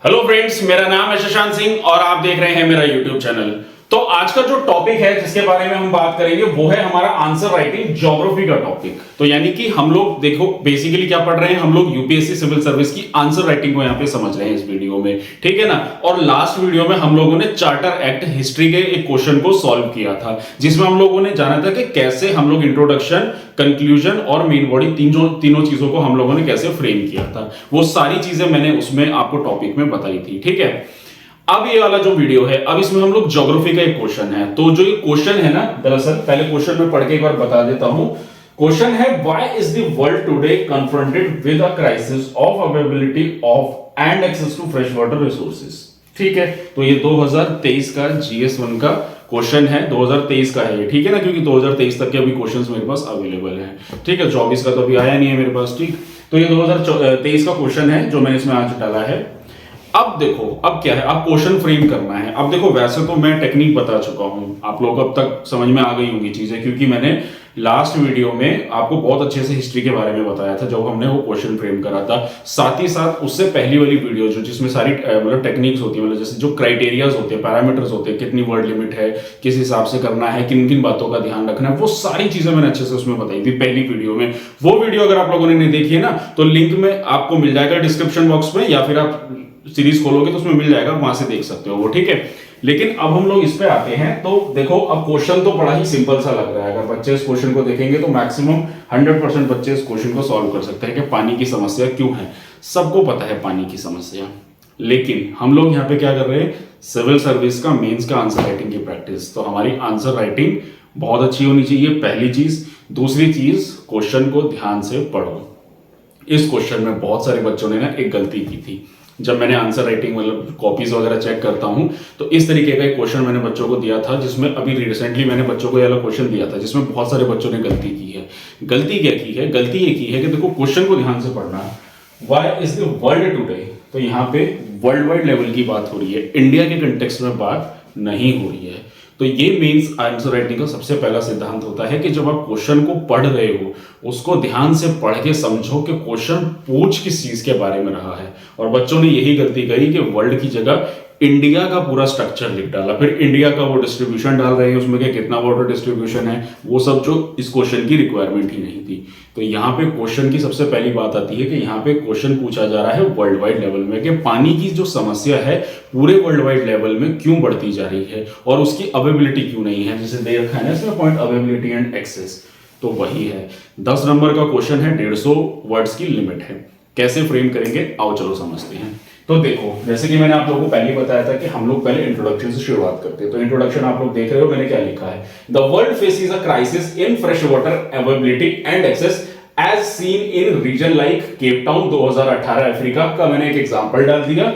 Hello friends, मेरा नाम है शशांक सिंह और आप देख रहे हैं मेरा यूट्यूब चैनल। तो आज का जो टॉपिक है जिसके बारे में हम बात करेंगे वो है हमारा आंसर राइटिंग ज्योग्राफी का टॉपिक। तो यानी कि हम लोग देखो बेसिकली क्या पढ़ रहे हैं, हम लोग यूपीएससी सिविल सर्विस की आंसर राइटिंग को यहाँ पे समझ रहे हैं इस वीडियो में, ठीक है ना। और लास्ट वीडियो में हम लोगों ने चार्टर एक्ट हिस्ट्री के एक क्वेश्चन को सॉल्व किया था, जिसमें हम लोगों ने जाना था कि कैसे हम लोग इंट्रोडक्शन, कंक्लूजन और मेन बॉडी तीनों चीजों को हम लोगों ने कैसे फ्रेम किया था। वो सारी चीजें मैंने उसमें आपको टॉपिक में बताई थी, ठीक है। अब ये वाला जो वीडियो है, अब इसमें हम लोग ज्योग्राफी का एक क्वेश्चन है। तो जो ये क्वेश्चन है ना, दरअसल पहले क्वेश्चन में पढ़ के एक बार बता देता हूं। क्वेश्चन है, why is the world today confronted with a crisis of availability of and access to fresh water resources. ठीक है, तो ये 2023 का GS1 का क्वेश्चन है, 2023 का है ये, ठीक है ना, क्योंकि 2023 तक के अभी क्वेश्चंस मेरे पास अवेलेबल हैं, ठीक है। 24 का तो अभी आया नहीं है मेरे पास, ठीक। तो ये 2023 का क्वेश्चन है जो मैंने इसमें आज डाला है। अब देखो, अब क्या है, अब क्वेश्चन फ्रेम करना है। अब देखो, वैसे तो मैं टेक्निक बता चुका हूं, आप लोग अब तक समझ में आ गई होंगी चीजें, क्योंकि मैंने लास्ट वीडियो में आपको बहुत अच्छे से हिस्ट्री के बारे में बताया था जब हमने वो क्वेश्चन फ्रेम करा था। साथ ही साथ उससे पहली वाली वीडियो जो जिसमें सारी मतलब टेक्निक्स होती है, मतलब जैसे जो क्राइटेरियाज होते हैं, पैरामीटर्स होते हैं, कितनी वर्ड लिमिट है, किस हिसाब से करना है, किन किन बातों का ध्यान रखना है, वो सारी चीजें मैंने अच्छे से उसमें बताई थी पहली वीडियो में। वो वीडियो अगर आप लोगों ने नहीं देखी है ना, तो लिंक में आपको मिल जाएगा डिस्क्रिप्शन बॉक्स में, या फिर आप सीरीज खोलोगे तो उसमें मिल जाएगा, वहां से देख सकते हो वो, ठीक है। लेकिन अब हम लोग इस पे आते हैं। तो देखो, अब क्वेश्चन तो बड़ा ही सिंपल सा लग रहा है। अगर बच्चे इस क्वेश्चन को देखेंगे तो मैक्सिमम 100% बच्चे इस क्वेश्चन को सॉल्व कर सकते हैं कि पानी की समस्या क्यों है। सबको पता है पानी की समस्या, लेकिन हम लोग यहाँ पे क्या कर रहे हैं, सिविल सर्विस का मेंस का आंसर राइटिंग की प्रैक्टिस। तो हमारी आंसर राइटिंग बहुत अच्छी होनी चाहिए, पहली चीज। दूसरी चीज, क्वेश्चन को ध्यान से पढ़ो। इस क्वेश्चन में बहुत सारे बच्चों ने ना एक गलती की थी। जब मैंने आंसर राइटिंग मतलब कॉपीज वगैरह चेक करता हूं, तो इस तरीके का एक क्वेश्चन मैंने बच्चों को दिया था, जिसमें अभी रिसेंटली मैंने बच्चों को ये वाला क्वेश्चन दिया था, जिसमें बहुत सारे बच्चों ने गलती की है। गलती क्या की है? गलती ये की है कि देखो, क्वेश्चन को ध्यान से पढ़ना। Why is the world today, तो यहाँ पे वर्ल्ड वाइड लेवल की बात हो रही है, इंडिया के कंटेक्स्ट में बात नहीं हो रही है। तो ये मीन्स आंसर राइटिंग का सबसे पहला सिद्धांत होता है कि जब आप क्वेश्चन को पढ़ रहे हो, उसको ध्यान से पढ़ के समझो कि क्वेश्चन पूछ किस चीज के बारे में रहा है। और बच्चों ने यही गलती करी कि वर्ल्ड की जगह इंडिया का पूरा स्ट्रक्चर लिख डाला, फिर इंडिया का वो डिस्ट्रीब्यूशन डाल रहे हैं उसमें कि कितना वाटर डिस्ट्रीब्यूशन है, वो सब जो इस क्वेश्चन की रिक्वायरमेंट ही नहीं थी। तो यहाँ पे क्वेश्चन की सबसे पहली बात आती है कि यहाँ पे क्वेश्चन पूछा जा रहा है वर्ल्ड वाइड लेवल में कि पानी की जो समस्या है पूरे वर्ल्ड वाइड लेवल में क्यों बढ़ती जा रही है और उसकी अवेलेबिलिटी क्यों नहीं है, जैसे दे रखा है ना इसमें पॉइंट, अवेलेबिलिटी एंड एक्सेस। तो वही है, 10 नंबर का क्वेश्चन है, 150 वर्ड्स की लिमिट है। कैसे फ्रेम करेंगे, आओ चलो समझते हैं। तो देखो, जैसे कि मैंने आप लोगों को पहले बताया था कि हम लोग पहले इंट्रोडक्शन से शुरुआत करते हैं। तो इंट्रोडक्शन आप लोग देख रहे हो, मैंने क्या लिखा है, the world faces a crisis in fresh water availability and access as seen in region like Cape Town 2018 Africa का मैंने एक एग्जांपल डाल दिया।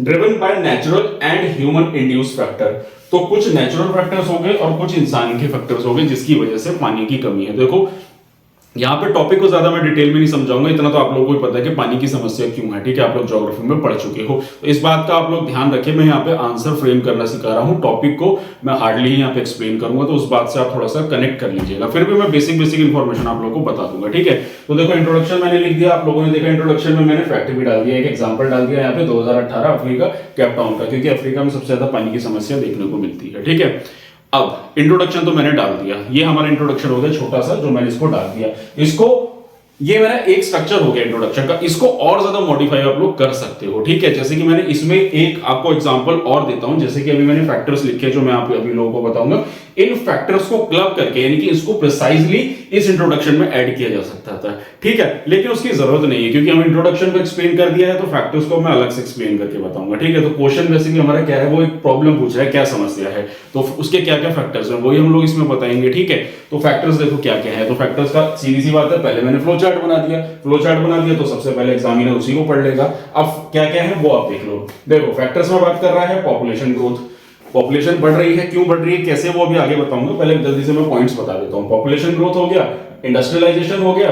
Driven by natural and human induce factor, तो कुछ नेचुरल फैक्टर्स हो गए और कुछ इंसान के फैक्टर्स हो गए जिसकी वजह से पानी की कमी है। देखो, यहाँ पे टॉपिक को ज्यादा मैं डिटेल में नहीं समझाऊंगा, इतना तो आप लोगों को ही पता है कि पानी की समस्या क्यों है, ठीक है। आप लोग ज्योग्राफी में पढ़ चुके हो, तो इस बात का आप लोग ध्यान रखें। मैं यहाँ पे आंसर फ्रेम करना सिखा रहा हूँ, टॉपिक को मैं हार्डली ही यहाँ पे एक्सप्लेन करूंगा, तो उस बात से आप थोड़ा सा कनेक्ट कर लीजिएगा। फिर भी मैं बेसिक इन्फॉर्मेशन आप लोगों को बता दूंगा, ठीक है। तो देखो, इंट्रोडक्शन मैंने लिख दिया, आप लोगों ने देखा इंट्रोडक्शन में मैंने फैक्ट भी डाल दिया, एक एग्जाम्पल डाल दिया यहाँ पे 2018 अफ्रीका केप टाउन का, क्योंकि अफ्रीका में सबसे ज्यादा पानी की समस्या देखने को मिलती है, ठीक है। अब इंट्रोडक्शन तो मैंने डाल दिया, ये हमारा इंट्रोडक्शन हो गया छोटा सा जो मैंने इसको डाल दिया। इसको, ये मेरा एक स्ट्रक्चर हो गया इंट्रोडक्शन का, इसको और ज्यादा मॉडिफाई आप लोग कर सकते हो, ठीक है। जैसे कि मैंने इसमें एक आपको एग्जांपल और देता हूं, जैसे कि अभी मैंने फैक्टर्स लिखे जो मैं आप अभी लोगों को बताऊंगा, इन फैक्टर्स को क्लब करके, यानी कि इसको प्रिसाइजली इस इंट्रोडक्शन में ऐड किया जा सकता था, ठीक है। लेकिन उसकी जरूरत नहीं है, क्योंकि हम इंट्रोडक्शन को एक्सप्लेन कर दिया है, तो फैक्टर्स को मैं अलग से एक्सप्लेन करके बताऊंगा, ठीक है। तो क्वेश्चन बेसिकली हमारा क्या है, वो एक प्रॉब्लम पूछ रहा है, क्या समस्या है, तो उसके क्या क्या फैक्टर्स हैं वही हम लोग इसमें बताएंगे, ठीक है। तो फैक्टर्स देखो क्या क्या है, तो फैक्टर्स का सीधी सी बात है, पहले मैंने फ्लो चार्ट बना दिया, तो सबसे पहले एग्जामिनर उसी को पढ़ लेगा। अब क्या क्या है वो आप देख लो। देखो, फैक्टर्स में बात कर रहा है पॉपुलेशन ग्रोथ, पॉपुलेशन बढ़ रही है, क्यों बढ़ रही है, कैसे, वो अभी आगे बताऊंगा, पहले जल्दी से मैं पॉइंट्स बता देता हूं। पॉपुलेशन ग्रोथ हो गया, इंडस्ट्रियलाइजेशन हो गया,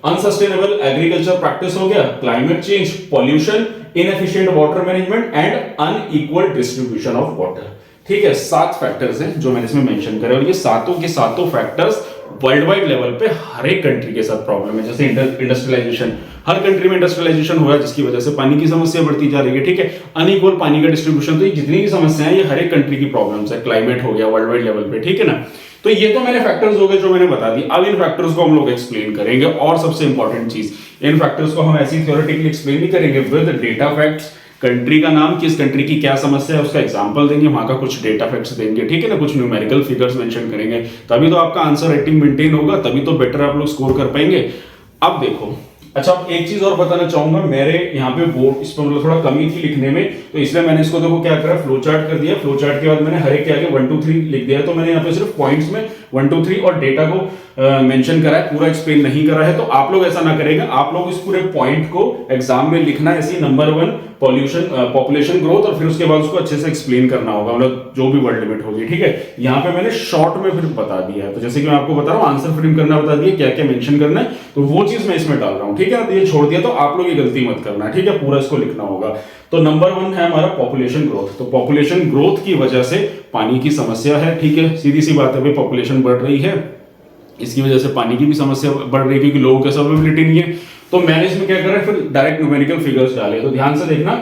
अनसस्टेनेबल एग्रीकल्चर प्रैक्टिस हो गया, climate change, pollution, inefficient water management and unequal distribution of water, ठीक है। 7 फैक्टर्स हैं जो मैंने इसमें मेंशन करे, और ये सातों के सातों फैक्टर्स वर्ल्ड वाइड लेवल पे हर एक कंट्री के साथ प्रॉब्लम है। जैसे इंडस्ट्रियलाइजेशन, हर कंट्री में इंडस्ट्रियलाइजेशन हो रहा है जिसकी वजह से पानी की समस्या बढ़ती जा रही है, ठीक है। अनइक्वल पानी का डिस्ट्रीब्यूशन, तो ये जितनी भी समस्याएं हैं ये हर एक कंट्री की प्रॉब्लम्स है। क्लाइमेट हो गया वर्ल्ड वाइड लेवल पे, ठीक है ना। तो ये तो मैंने फैक्टर्स हो गए जो मैंने बता दी। अब इन फैक्टर्स को हम लोग एक्सप्लेन करेंगे, और सबसे इंपॉर्टेंट चीज, इन फैक्टर्स को हम ऐसी थ्योरेटिकली एक्सप्लेन नहीं करेंगे, विद डेटा फैक्ट्स। कंट्री का नाम, किस कंट्री की क्या समस्या है उसका एग्जांपल देंगे, वहां का कुछ डेटा फैक्ट्स देंगे, ठीक है ना, कुछ न्यूमेरिकल फिगर्स मेंशन करेंगे, तभी तो आपका आंसर राइटिंग मेंटेन होगा, तभी तो बेटर आप लोग स्कोर कर पाएंगे। अब देखो, अच्छा एक चीज और बताना चाहूंगा, मेरे यहाँ पे बोर्ड इस पर मतलब थोड़ा कमी थी लिखने में, तो इसलिए मैंने इसको देखो क्या करा, फ्लो चार्ट कर दिया। फ्लो चार्ट के बाद मैंने हर एक के आगे 1 2 3 लिख दिया है। तो मैंने यहाँ पे सिर्फ पॉइंट्स में 1 2 3 और डेटा को मेंशन करा है, पूरा एक्सप्लेन नहीं करा है। तो आप लोग ऐसा ना करेंगे, आप लोग इस पूरे पॉइंट को एग्जाम में लिखना है ऐसी, नंबर 1 पॉपुलेशन ग्रोथ, और फिर उसके बाद उसको अच्छे से एक्सप्लेन करना होगा, मतलब जो भी वर्ड लिमिट होगी, ठीक है। यहाँ पे मैंने शॉर्ट में फिर बता दिया है, तो जैसे कि मैं आपको बता रहा हूँ आंसर फ्रेम करना बता दिया, क्या क्या मेंशन करना है, तो वो चीज मैं इसमें डाल रहा हूँ, ठीक है। तो ये छोड़ दिया तो आप लोग ये गलती मत करना, ठीक है, पूरा इसको लिखना होगा। तो नंबर 1 है हमारा पॉपुलेशन ग्रोथ। तो पॉपुलेशन ग्रोथ की वजह से पानी की समस्या है, ठीक है, सीधी सी बात है भाई, पॉपुलेशन बढ़ रही है, इसकी वजह से पानी की भी समस्या बढ़ रही है, क्योंकि लोगों के अवेलेबिलिटी नहीं है। तो मैंने इसमें क्या करा, फिर डायरेक्ट न्यूमेरिकल फिगर्स डाले। तो ध्यान से देखना,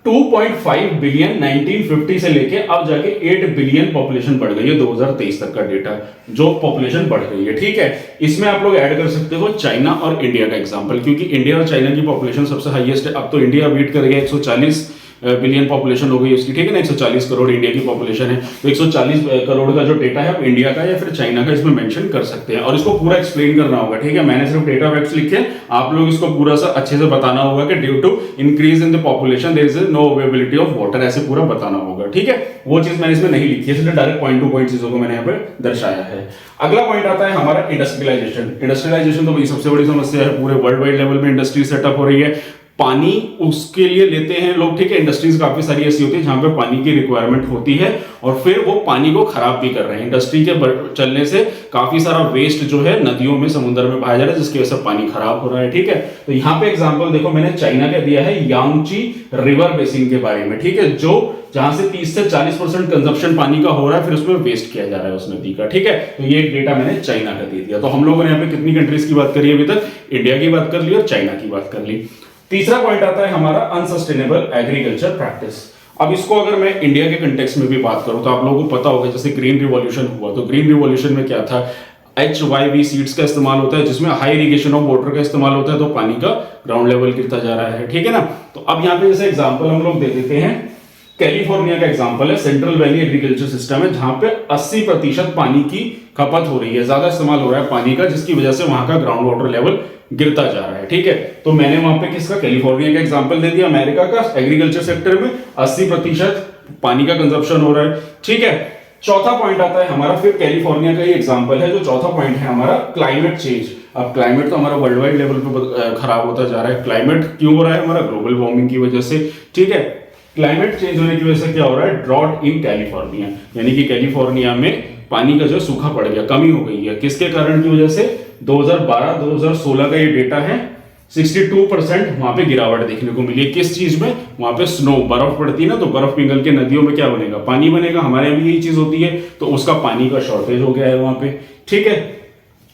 2.5 बिलियन 1950 से लेके अब जाके 8 बिलियन पॉपुलेशन बढ़ गई है 2023 तक का डेटा, जो पॉपुलेशन बढ़ गई है, ठीक है। इसमें आप लोग ऐड कर सकते हो चाइना और इंडिया का एग्जांपल, क्योंकि इंडिया और चाइना की पॉपुलेशन सबसे हाईएस्ट है। अब तो इंडिया बीट कर गया, 140 बिलियन पॉपुलेशन हो गई उसकी, ठीक है ना। 140 करोड़ इंडिया की पॉपुलेशन है, तो 140 करोड़ का जो डेटा है इंडिया का या फिर चाइना का इसमें मेंशन कर सकते हैं, और इसको पूरा एक्सप्लेन करना होगा, ठीक है। मैंने सिर्फ डेटा फैक्ट्स लिखे, आप लोग इसको पूरा सा अच्छे से बताना होगा कि due to increase in the population there is no availability of water, ऐसे पूरा बताना होगा, ठीक है। वो चीज मैंने इसमें नहीं लिखी है, इसलिए डायरेक्ट पॉइंट टू पॉइंट चीजों को मैंने यहाँ पे दर्शाया है। अगला पॉइंट आता है हमारा इंडस्ट्रियलाइजेशन। इंडस्ट्रियलाइजेशन तो भाई सबसे बड़ी समस्या है, पूरे वर्ल्ड वाइड लेवल में इंडस्ट्री सेटअप हो रही है, पानी उसके लिए लेते हैं लोग, ठीक है। इंडस्ट्रीज काफी सारी ऐसी होती है जहां पे पानी की रिक्वायरमेंट होती है, और फिर वो पानी को खराब भी कर रहे हैं। इंडस्ट्री के चलने से काफी सारा वेस्ट जो है नदियों में, समुद्र में बहाया जा रहा है, जिसकी वजह से पानी खराब हो रहा है, ठीक है। तो यहाँ पे एग्जांपल देखो, मैंने चाइना का दिया है यांगची रिवर बेसिन के बारे में, ठीक है, जो जहां से 30 से 40% कंजप्शन पानी का हो रहा है, फिर उसमें वेस्ट किया जा रहा है उस नदी का, ठीक है। तो ये डेटा मैंने चाइना का दे दिया। तो हम लोगों ने यहाँ पे कितनी कंट्रीज की बात करी अभी तक, इंडिया की बात कर ली और चाइना की बात कर ली। तीसरा पॉइंट आता है हमारा अनसस्टेनेबल एग्रीकल्चर प्रैक्टिस। अब इसको अगर मैं इंडिया के कंटेक्स्ट में भी बात करूं तो आप लोगों को पता होगा, जैसे ग्रीन रिवॉल्यूशन हुआ, तो ग्रीन रिवॉल्यूशन में क्या था, HYV सीड्स का इस्तेमाल होता है, जिसमें हाई इरिगेशन ऑफ वाटर का इस्तेमाल होता है, तो पानी का ग्राउंड लेवल गिरता जा रहा है, ठीक है ना। तो अब यहाँ पे जैसे एग्जांपल हम लोग दे देते हैं, कैलिफोर्निया का एग्जांपल है, सेंट्रल वैली एग्रीकल्चर सिस्टम है, जहां पे 80% पानी की खपत हो रही है, ज्यादा इस्तेमाल हो रहा है पानी का, जिसकी वजह से वहां का ग्राउंड वाटर लेवल गिरता जा रहा है, ठीक है। तो मैंने वहां पे किसका, कैलिफोर्निया का एग्जांपल दे दिया, अमेरिका का एग्रीकल्चर सेक्टर में 80% पानी का कंजप्शन हो रहा है, ठीक है। चौथा पॉइंट आता है हमारा, फिर कैलिफोर्निया का ही एग्जांपल है, जो चौथा पॉइंट है हमारा क्लाइमेट चेंज। अब क्लाइमेट तो हमारा वर्ल्ड वाइड लेवल पे खराब होता जा रहा है। क्लाइमेट क्यों हो रहा है, हमारा ग्लोबल वार्मिंग की वजह से, ठीक है। क्लाइमेट चेंज होने की वजह से क्या हो रहा है, ड्रॉट इन कैलिफोर्निया, यानी कि कैलिफोर्निया में पानी का जो सूखा पड़ गया, कमी हो गई है, किसके कारण की वजह से, 2012-2016 का ये डेटा है, 62% वहां पे गिरावट देखने को मिली है। किस चीज में, वहां पे स्नो, बर्फ पड़ती है ना, तो बर्फ पिघल के नदियों में क्या बनेगा, पानी बनेगा, हमारे यहाँ भी यही चीज होती है, तो उसका पानी का शॉर्टेज हो गया है वहां पे, ठीक है।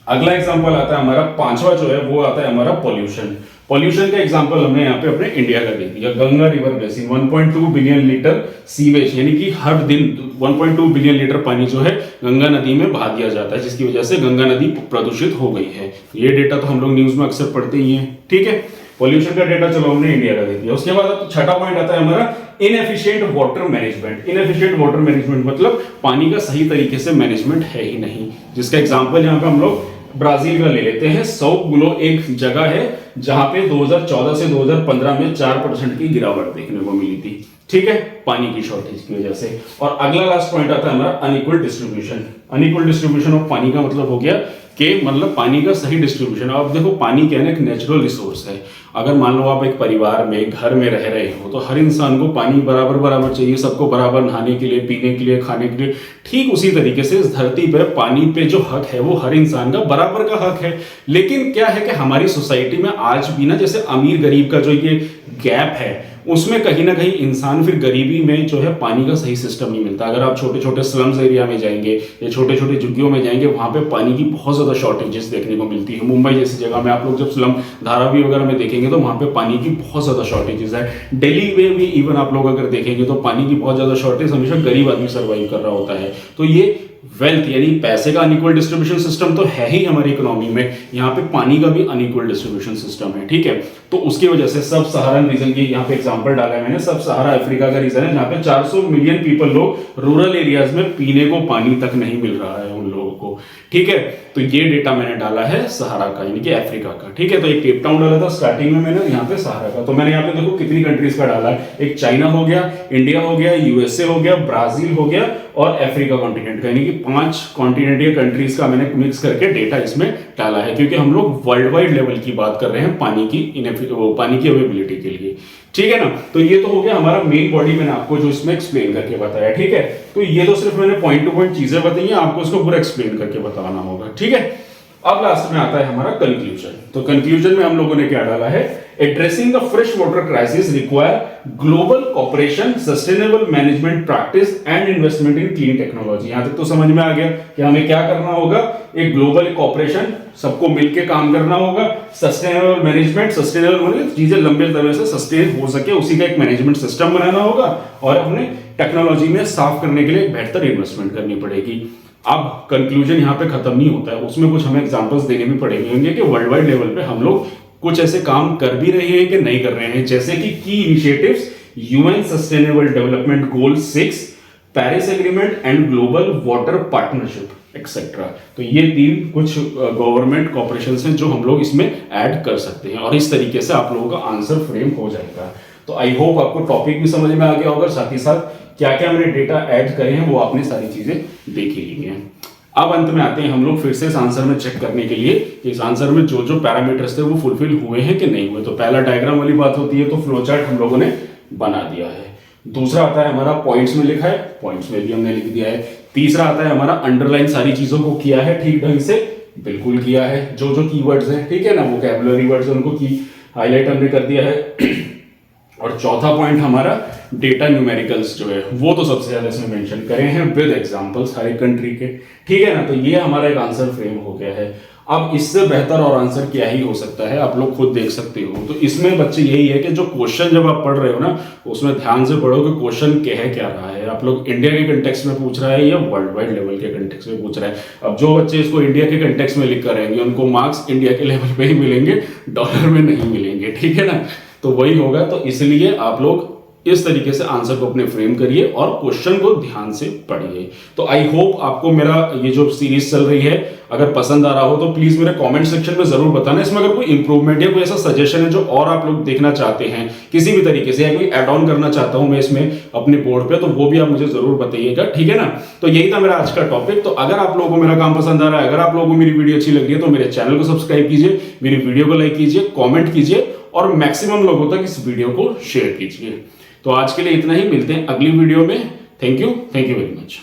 अगला एग्जांपल आता है हमारा, पांचवा जो है वो आता है हमारा पॉल्यूशन। पॉल्यूशन का एग्जांपल हमने यहाँ पे अपने इंडिया का दे दिया, Ganga river basin, 1.2 billion litre sewage, यानी कि हर दिन 1.2 बिलियन लीटर पानी जो है गंगा नदी में बहा दिया जाता है, जिसकी वजह से गंगा नदी प्रदूषित हो गई है। ये डेटा तो हम लोग न्यूज में अक्सर पढ़ते ही हैं, ठीक है। पॉल्यूशन का डेटा चलो हमने इंडिया का दे दिया। उसके बाद अब छठा पॉइंट आता है हमारा inefficient water management. Inefficient water management मतलब पानी का सही तरीके से मैनेजमेंट है ही नहीं, जिसका एग्जांपल यहाँ पे हम लोग ब्राजील का ले लेते हैं। सौ गुलो एक जगह है जहां पे 2014 से 2015 में 4% की गिरावट देखने को मिली थी, ठीक है, पानी की शॉर्टेज की वजह से। और अगला लास्ट पॉइंट आता है हमारा unequal distribution. Unequal distribution of पानी का मतलब हो गया कि मतलब पानी का सही डिस्ट्रीब्यूशन। अब देखो पानी क्या है ना, एक नेचुरल रिसोर्स है। अगर मान लो आप एक परिवार में, घर में रह रहे हो, तो हर इंसान को पानी बराबर बराबर चाहिए, सबको बराबर नहाने के लिए, पीने के लिए, खाने के लिए। ठीक उसी तरीके से इस धरती पे पानी पे जो हक है वो हर इंसान का बराबर का हक है। लेकिन क्या है कि हमारी सोसाइटी में आज भी ना, जैसे अमीर गरीब का जो ये गैप है उसमें कहीं ना कहीं इंसान फिर गरीबी में जो है पानी का सही सिस्टम नहीं मिलता। अगर आप छोटे छोटे स्लम्स एरिया में जाएंगे या छोटे छोटे झुग्गियों में जाएंगे, वहां पे पानी की बहुत ज्यादा शॉर्टेजेस देखने को मिलती है। मुंबई जैसी जगह में आप लोग जब स्लम धारावी वगैरह में देखेंगे तो वहां पे पानी की बहुत ज्यादा शॉर्टेजेस है। दिल्ली में भी इवन आप लोग अगर देखेंगे तो पानी की बहुत ज्यादा शॉर्टेज, हमेशा गरीब आदमी सर्वाइव कर रहा होता है। तो ये वेल्थ यानी पैसे का अनइक्वल डिस्ट्रीब्यूशन सिस्टम तो है ही हमारी इकोनॉमी में, यहाँ पे पानी का भी अनइक्वल डिस्ट्रीब्यूशन सिस्टम है, ठीक है। तो उसकी वजह से सब सहारन रीजन की यहाँ पे एग्जांपल डाला है मैंने, सब सहारा अफ्रीका का रीजन है, जहाँ पे 400 मिलियन पीपल लोग रूरल एरियाज में पीने को पानी तक नहीं मिल रहा है उन लोगों को, ठीक है। तो ये डेटा मैंने डाला है सहारा का यानी कि अफ्रीका का, ठीक है। तो एक केप टाउन डाला था स्टार्टिंग में मैंने, यहाँ पे सहारा का। तो मैंने यहाँ पे देखो कितनी कंट्रीज का डाला है, एक चाइना हो गया, इंडिया हो गया, यूएसए हो गया, ब्राजील हो गया और अफ्रीका कॉन्टिनेंट का, यानी कि 5 कॉन्टिनेंट या कंट्रीज का मैंने मिक्स करके डेटा इसमें डाला है, क्योंकि हम लोग वर्ल्ड वाइड लेवल की बात कर रहे हैं पानी की अवेलेबिलिटी के लिए, ठीक है ना। तो ये तो हो गया हमारा मेन बॉडी, मैंने आपको जो इसमें एक्सप्लेन करके बताया, ठीक है। तो ये तो सिर्फ मैंने पॉइंट टू पॉइंट चीजें बताई हैं, आपको इसको पूरा एक्सप्लेन करके बताना होगा, ठीक है। अब लास्ट में आता है हमारा कंक्लूजन। तो कंक्लूजन में हम लोगों ने क्या डाला है, addressing the fresh water crisis require global cooperation, sustainable management practice and investment in clean technology. यहां तक तो समझ में आ गया कि हमें क्या करना होगा, एक ग्लोबल कॉपरेशन, सबको मिलकर काम करना होगा, सस्टेनेबल मैनेजमेंट, सस्टेनेबल चीजें लंबे समय से सस्टेन हो सके उसी का एक मैनेजमेंट सिस्टम बनाना होगा, और अपने टेक्नोलॉजी में साफ करने के लिए एक बेहतर इन्वेस्टमेंट करनी पड़ेगी। अब कंक्लूजन यहाँ पे खत्म नहीं होता है, उसमें कुछ हमें एग्जांपल्स देने भी पड़ेंगे कि वर्ल्ड वाइड लेवल पे हम लोग कुछ ऐसे काम कर भी रहे हैं कि नहीं कर रहे हैं, जैसे कि की initiatives, UN sustainable development goal 6, Paris agreement and global water partnership etcetera. तो ये 3 कुछ गवर्नमेंट कॉर्पोरेशन हैं जो हम लोग इसमें ऐड कर सकते हैं, और इस तरीके से आप लोगों का आंसर फ्रेम हो जाएगा। तो आई होप आपको टॉपिक भी समझ में आ गया होगा, साथ ही साथ क्या क्या मैंने डेटा ऐड करे हैं वो आपने सारी चीजें देख ही ली हैं। अब अंत में आते हैं हम लोग फिर से इस आंसर में चेक करने के लिए कि इस आंसर में जो जो पैरामीटर्स थे वो फुलफिल हुए हैं कि नहीं हुए। तो पहला डायग्राम वाली बात होती है, तो फ्लो चार्ट हम लोगों ने बना दिया है। दूसरा आता है हमारा पॉइंट्स में लिखा है, पॉइंट्स में भी हमने लिख दिया है। तीसरा आता है हमारा अंडरलाइन सारी चीजों को किया है ठीक ढंग से, बिल्कुल किया है, जो जो कीवर्ड्स हैं, ठीक है ना, वोकैबुलरी वर्ड्स उनको की हाईलाइट हमने कर दिया है। और चौथा पॉइंट हमारा डेटा न्यूमेरिकल्स जो है वो तो सबसे ज्यादा इसमें मेंशन करे हैं विद एग्जांपल्स हर एक कंट्री के, ठीक है ना। तो ये हमारा एक आंसर फ्रेम हो गया है। अब इससे बेहतर और आंसर क्या ही हो सकता है, आप लोग खुद देख सकते हो। तो इसमें बच्चे यही है कि जो क्वेश्चन जब आप पढ़ रहे हो ना, उसमें ध्यान से पढ़ो कि क्वेश्चन क्या रहा है, आप लोग इंडिया के कंटेक्स्ट में पूछ रहा है या वर्ल्ड वाइड लेवल के कंटेक्स्ट में पूछ रहा है। अब जो बच्चे इसको इंडिया के कंटेक्स्ट में लिख कर रहेंगे उनको मार्क्स इंडिया के लेवल पे ही मिलेंगे, डॉलर में नहीं मिलेंगे, ठीक है ना। तो वही होगा, तो इसलिए आप लोग इस तरीके से आंसर को अपने फ्रेम करिए और क्वेश्चन को ध्यान से पढ़िए। तो आई होप आपको मेरा ये जो सीरीज चल रही है अगर पसंद आ रहा हो तो प्लीज मेरे कमेंट सेक्शन में जरूर बताना। इसमें अगर कोई इंप्रूवमेंट या कोई ऐसा सजेशन है जो और आप लोग देखना चाहते हैं किसी भी तरीके से, या कोई ऐड ऑन करना चाहता हूं मैं इसमें अपने बोर्ड पे, तो वो भी आप मुझे जरूर बताइएगा, ठीक है ना। तो यही था मेरा आज का टॉपिक। तो अगर आप लोगों को मेरा काम पसंद आ रहा है, अगर आप लोगों को मेरी वीडियो अच्छी लग रही है तो मेरे चैनल को सब्सक्राइब कीजिए, मेरी वीडियो को लाइक कीजिए, कॉमेंट कीजिए और मैक्सिमम लोगों तक इस वीडियो को शेयर कीजिए। तो आज के लिए इतना ही, मिलते हैं अगली वीडियो में। Thank you very much.